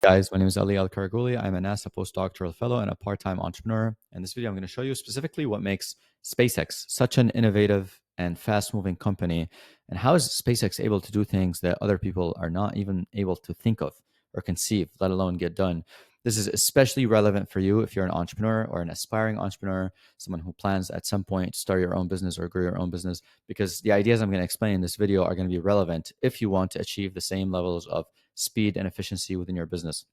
Guys, my name is Ali Al Karguli. I'm a NASA postdoctoral fellow and a part-time entrepreneur. In this video, I'm going to show you specifically what makes SpaceX such an innovative and fast-moving company, and how is SpaceX able to do things that other people are not even able to think of or conceive, let alone get done. This is especially relevant for you if you're an entrepreneur or an aspiring entrepreneur, someone who plans at some point to start your own business or grow your own business, because the ideas I'm going to explain in this video are going to be relevant if you want to achieve the same levels of speed and efficiency within your business.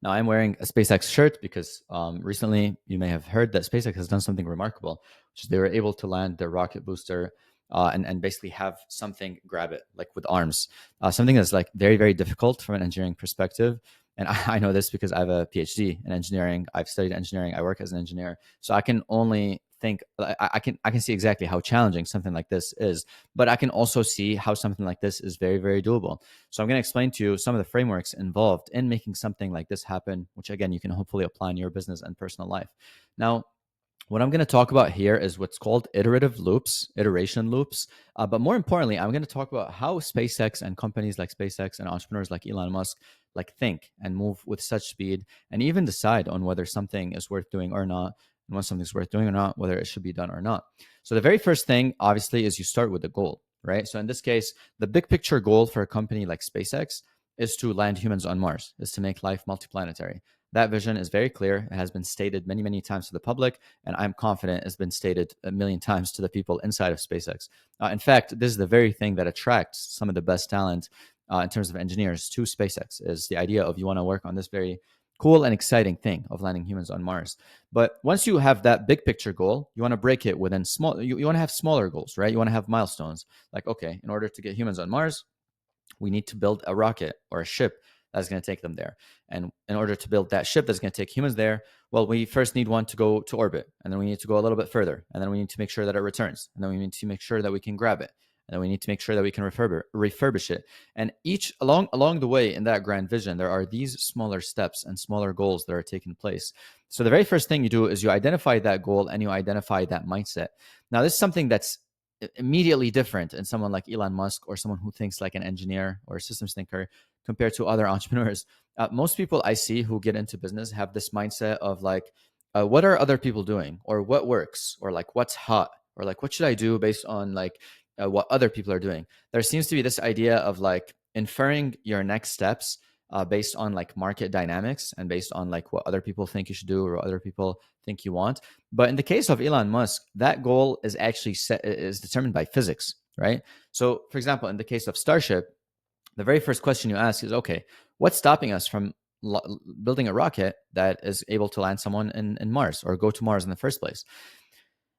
Now, I'm wearing a SpaceX shirt because recently you may have heard that SpaceX has done something remarkable, which is they were able to land their rocket booster and basically have something grab it, like with arms, something that's like very, very difficult from an engineering perspective. And I know this because I have a PhD in engineering. I've studied engineering. I work as an engineer, so I can only think I can see exactly how challenging something like this is, but I can also see how something like this is very, very doable. So I'm going to explain to you some of the frameworks involved in making something like this happen, which again, you can hopefully apply in your business and personal life. Now, what I'm going to talk about here is what's called iterative loops, iteration loops. But more importantly, I'm going to talk about how SpaceX and companies like SpaceX and entrepreneurs like Elon Musk like think and move with such speed and even decide on whether something is worth doing or not, and when something's worth doing or not, whether it should be done or not. So the very first thing, obviously, is you start with the goal, right? So in this case, the big picture goal for a company like SpaceX is to land humans on Mars, is to make life multiplanetary. That vision is very clear. It has been stated many, many times to the public, and I'm confident it's been stated a million times to the people inside of SpaceX. In fact, this is the very thing that attracts some of the best talent in terms of engineers to SpaceX, is the idea of you want to work on this very cool and exciting thing of landing humans on Mars. But once you have that big picture goal, you want to break it within small, you want to have smaller goals, right? You want to have milestones. Like, okay, in order to get humans on Mars, we need to build a rocket or a ship that's going to take them there. And in order to build that ship that's going to take humans there, well, we first need one to go to orbit, and then we need to go a little bit further, and then we need to make sure that it returns, and then we need to make sure that we can grab it, and then we need to make sure that we can refurbish it. And each along the way in that grand vision, there are these smaller steps and smaller goals that are taking place. So the very first thing you do is you identify that goal and you identify that mindset. Now, this is something that's immediately different in someone like Elon Musk or someone who thinks like an engineer or a systems thinker compared to other entrepreneurs. Most people I see who get into business have this mindset of like, what are other people doing, or what works, or like what's hot, or like what should I do based on like what other people are doing. There seems to be this idea of like inferring your next steps based on like market dynamics and based on like what other people think you should do or what other people think you want. But in the case of Elon Musk, that goal is actually is determined by physics, right? So, for example, in the case of Starship, the very first question you ask is, okay, what's stopping us from building a rocket that is able to land someone in Mars or go to Mars in the first place?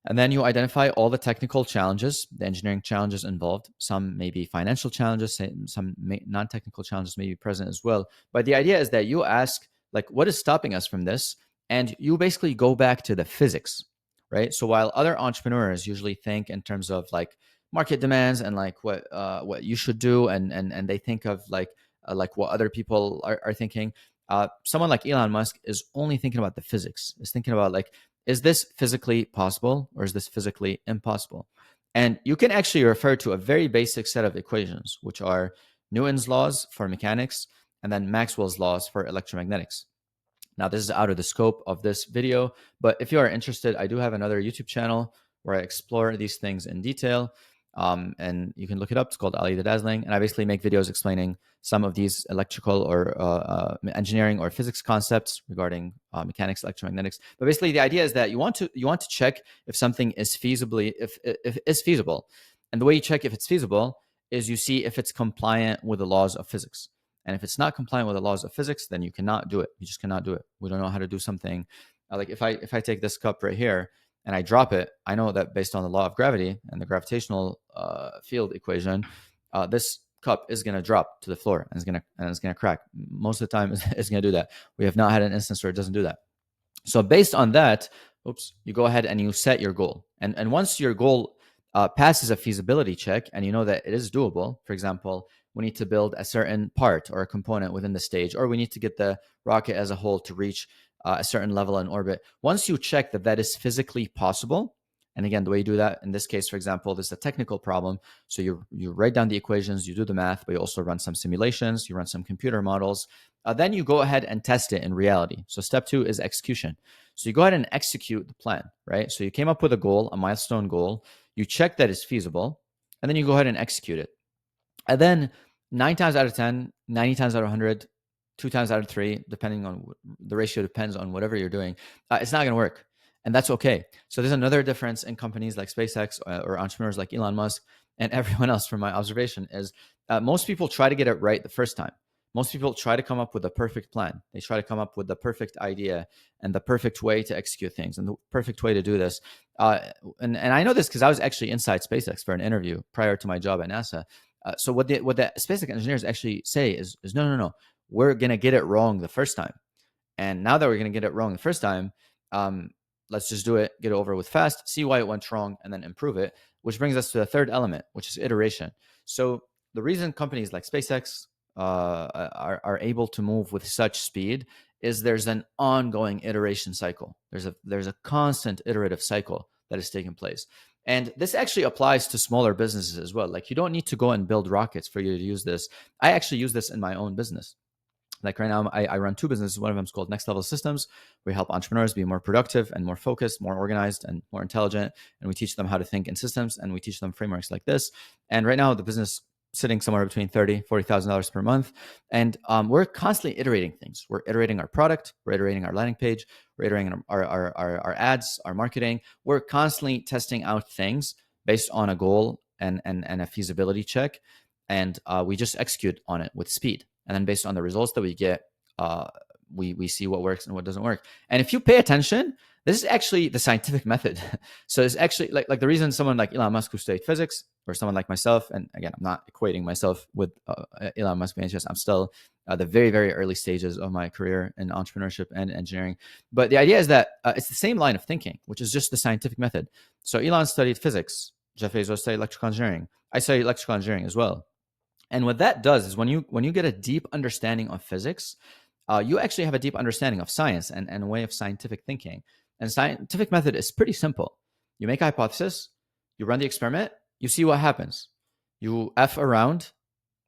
And then you identify all the technical challenges, the engineering challenges involved. Some may be financial challenges, some non-technical challenges may be present as well. But the idea is that you ask, like, what is stopping us from this? And you basically go back to the physics, right? So while other entrepreneurs usually think in terms of like market demands and like what you should do, and they think of like what other people are thinking, someone like Elon Musk is only thinking about the physics, is thinking about like, is this physically possible or is this physically impossible? And you can actually refer to a very basic set of equations, which are Newton's laws for mechanics and then Maxwell's laws for electromagnetics. Now, this is out of the scope of this video, but if you are interested, I do have another YouTube channel where I explore these things in detail. And you can look it up. It's called Ali the Dazzling. And I basically make videos explaining some of these electrical or engineering or physics concepts regarding mechanics, electromagnetics. But basically, the idea is that you want to check if something is if is feasible. And the way you check if it's feasible is you see if it's compliant with the laws of physics. And if it's not compliant with the laws of physics, then you cannot do it. You just cannot do it. We don't know how to do something. Like if I take this cup right here and I drop it, I know that based on the law of gravity and the gravitational field equation, this cup is going to drop to the floor and it's going to crack. Most of the time, it's going to do that. We have not had an instance where it doesn't do that. So based on that, you go ahead and you set your goal. And once your goal passes a feasibility check and you know that it is doable, for example, we need to build a certain part or a component within the stage, or we need to get the rocket as a whole to reach a certain level in orbit. Once you check that that is physically possible And again, the way you do that in this case, for example, this is a technical problem. So you write down the equations, you do the math, but you also run some simulations, you run some computer models. Then you go ahead and test it in reality. So step 2 is execution. So you go ahead and execute the plan, right? So you came up with a goal, a milestone goal. You check that it's feasible, and then you go ahead and execute it. And then 9 times out of 10, 90 times out of 100, 2 times out of 3, depending on the ratio, depends on whatever you're doing, it's not going to work. And that's okay. So there's another difference in companies like SpaceX or entrepreneurs like Elon Musk and everyone else, from my observation, is most people try to get it right the first time. Most people try to come up with a perfect plan. They try to come up with the perfect idea and the perfect way to execute things and the perfect way to do this. And I know this because I was actually inside SpaceX for an interview prior to my job at NASA. So what the SpaceX engineers actually say is no, we're gonna get it wrong the first time, and now that we're gonna get it wrong the first time, let's just do it, get it over with fast, see why it went wrong, and then improve it. Which brings us to the third element, which is iteration. So the reason companies like SpaceX are able to move with such speed is there's an ongoing iteration cycle. There's a constant iterative cycle that is taking place. And this actually applies to smaller businesses as well. Like, you don't need to go and build rockets for you to use this. I actually use this in my own business. Like right now, I run 2 businesses. One of them is called Next Level Systems. We help entrepreneurs be more productive and more focused, more organized, and more intelligent. And we teach them how to think in systems, and we teach them frameworks like this. And right now, the business sitting somewhere between $30,000, $40,000 per month. And we're constantly iterating things. We're iterating our product. We're iterating our landing page. We're iterating our ads, our marketing. We're constantly testing out things based on a goal and a feasibility check. And we just execute on it with speed. And then based on the results that we get, we see what works and what doesn't work. And if you pay attention, this is actually the scientific method. So it's actually like the reason someone like Elon Musk, who studied physics, or someone like myself, and again, I'm not equating myself with Elon Musk, I'm still the very, very early stages of my career in entrepreneurship and engineering. But the idea is that it's the same line of thinking, which is just the scientific method. So Elon studied physics. Jeff Bezos studied electrical engineering. I studied electrical engineering as well. And what that does is when you get a deep understanding of physics, you actually have a deep understanding of science and a way of scientific thinking. And scientific method is pretty simple. You make a hypothesis, you run the experiment, you see what happens. You F around,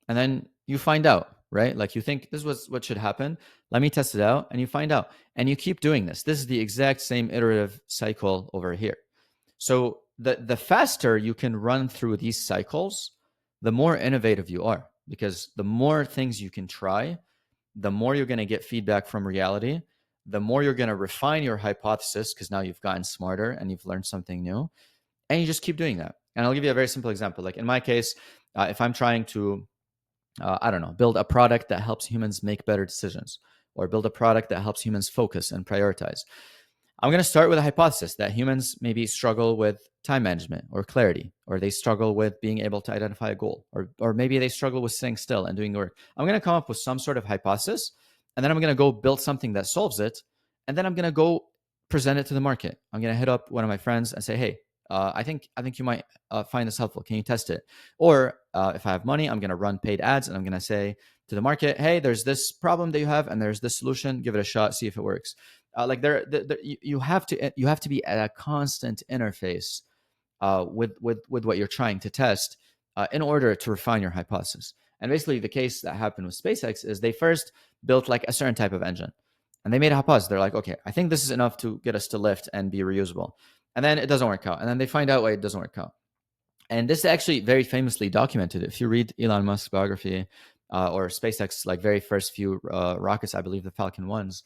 and then you find out, right? Like, you think this was what should happen. Let me test it out, and you find out. And you keep doing this. This is the exact same iterative cycle over here. So the faster you can run through these cycles, the more innovative you are, because the more things you can try, the more you're going to get feedback from reality, the more you're going to refine your hypothesis, because now you've gotten smarter and you've learned something new, and you just keep doing that. And I'll give you a very simple example. Like in my case, if I'm trying to, I don't know, build a product that helps humans make better decisions, or build a product that helps humans focus and prioritize, I'm going to start with a hypothesis that humans maybe struggle with time management or clarity, or they struggle with being able to identify a goal, or maybe they struggle with sitting still and doing work. I'm going to come up with some sort of hypothesis, and then I'm going to go build something that solves it, and then I'm going to go present it to the market. I'm going to hit up one of my friends and say, hey, I think you might find this helpful. Can you test it? Or if I have money, I'm going to run paid ads, and I'm going to say to the market, hey, there's this problem that you have, and there's this solution. Give it a shot, see if it works. Like you have to be at a constant interface with what you're trying to test in order to refine your hypothesis. And basically, the case that happened with SpaceX is they first built like a certain type of engine, and they made a hypothesis. They're like, okay, I think this is enough to get us to lift and be reusable. And then it doesn't work out, and then they find out why it doesn't work out. And this is actually very famously documented. If you read Elon Musk's biography or SpaceX, like very first few rockets, I believe the Falcon 1s,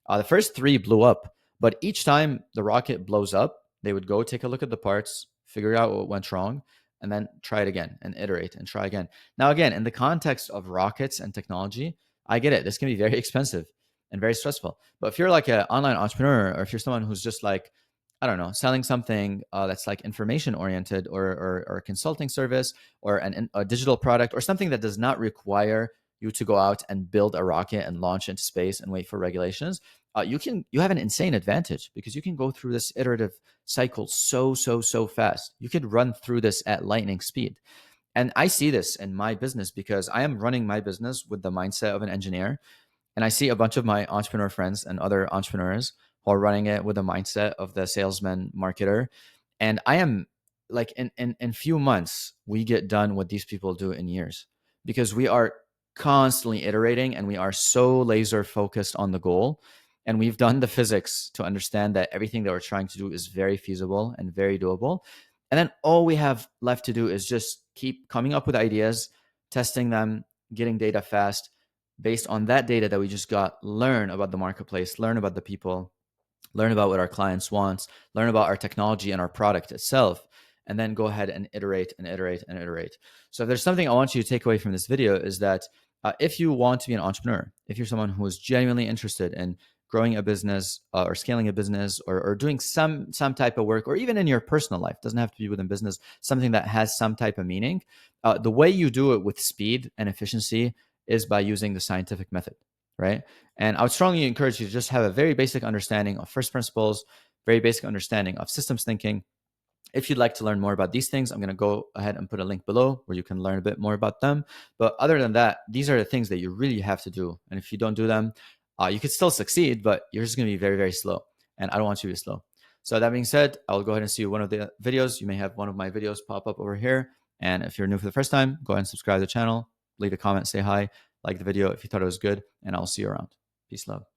the first 3 blew up, but each time the rocket blows up, they would go take a look at the parts, figure out what went wrong, and then try it again and iterate and try again. Now, again, in the context of rockets and technology, I get it. This can be very expensive and very stressful. But if you're like an online entrepreneur, or if you're someone who's just like, I don't know, selling something that's like information oriented, or a consulting service, or a digital product, or something that does not require you to go out and build a rocket and launch into space and wait for regulations, you have an insane advantage, because you can go through this iterative cycle so fast. You could run through this at lightning speed. And I see this in my business because I am running my business with the mindset of an engineer. And I see a bunch of my entrepreneur friends and other entrepreneurs who are running it with the mindset of the salesman marketer. And I am like in few months, we get done what these people do in years, because we are constantly iterating and we are so laser focused on the goal. And we've done the physics to understand that everything that we're trying to do is very feasible and very doable. And then all we have left to do is just keep coming up with ideas, testing them, getting data fast. Based on that data that we just got, learn about the marketplace, learn about the people, learn about what our clients want, learn about our technology and our product itself, and then go ahead and iterate and iterate and iterate. So if there's something I want you to take away from this video, is that if you want to be an entrepreneur, if you're someone who is genuinely interested in growing a business or scaling a business, or doing some type of work, or even in your personal life, doesn't have to be within business, something that has some type of meaning, the way you do it with speed and efficiency is by using the scientific method, right? And I would strongly encourage you to just have a very basic understanding of first principles, very basic understanding of systems thinking. If you'd like to learn more about these things, I'm going to go ahead and put a link below where you can learn a bit more about them. But other than that, these are the things that you really have to do. And if you don't do them, you could still succeed, but you're just going to be very, very slow. And I don't want you to be slow. So that being said, I'll go ahead and see you one of the videos. You may have one of my videos pop up over here. And if you're new for the first time, go ahead and subscribe to the channel, leave a comment, say hi, like the video if you thought it was good, and I'll see you around. Peace, love.